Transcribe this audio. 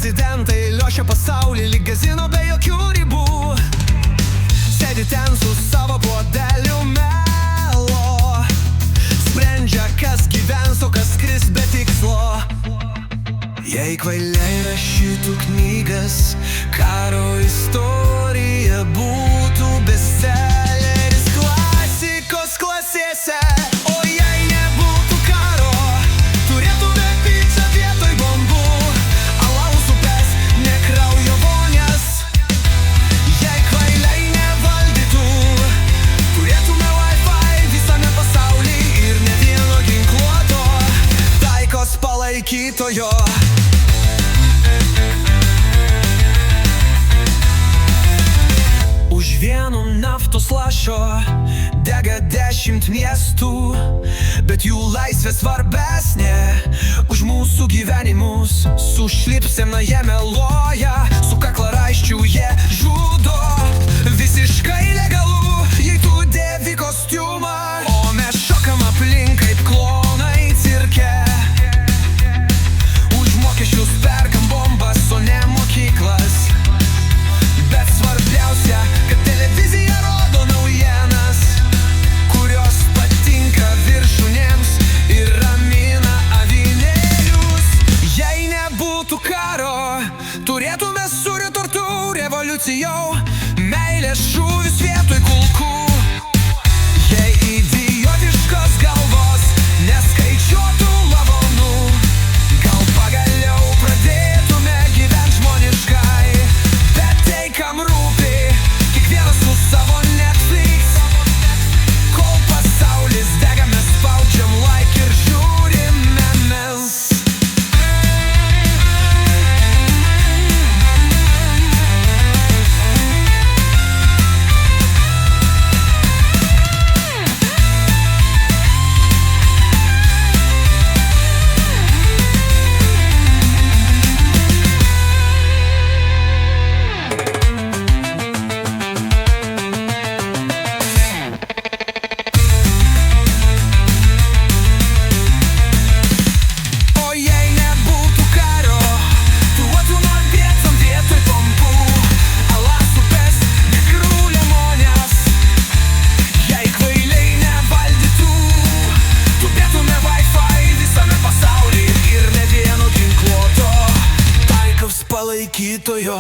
prezidentai liuošia pasaulį lyg gazino be jokių ribų. Sėdi ten su savo puodeliu melo, sprendžia, kas gyvens, o kas skris be tikslo. Jei kvailiai rašytų knygas, karo istorija būtų bestselleris klasikos klasėse. O jei nebūtų karo, turėtume picą vietoj bombų, alaus upes, ne kraujo vonės. Jei kvailiai nevaldytų, turėtume Wi-Fi visame pasauly ir ne vieno ginkluoto taikos palaikytojo. Už vieno naftos lašo dega 10 miestų, bet jų laisvė svarbesnė už mūsų gyvenimus. Su šlipsena jie meluoja, su kaklaraiščiu jie žudo. Visiškai legalu, jei tu dėvi kostiumą, o mes šokam aplink kaip klonai cirke. Už mokesčius perkam bombas, o ne mokyklas. Bet svarbiausia, kad televizija rodo naujienas, kurios patinka viršūnėms ir ramina avinėlius. Jei nebūtų karo, turėtume suritortų revoliucijau, meilės šūvis vietoj kulkų. Jei idiotiškos galvos neskaičiuotų lavonų, gal pagaliau pradėtume gyvent žmoniškai. Bet tai, kam rūpi, kiekvienas su savo Netflix. Kol pasaulis dega, mes spaudžiam like ir žiūrim memes. Palaikytojo.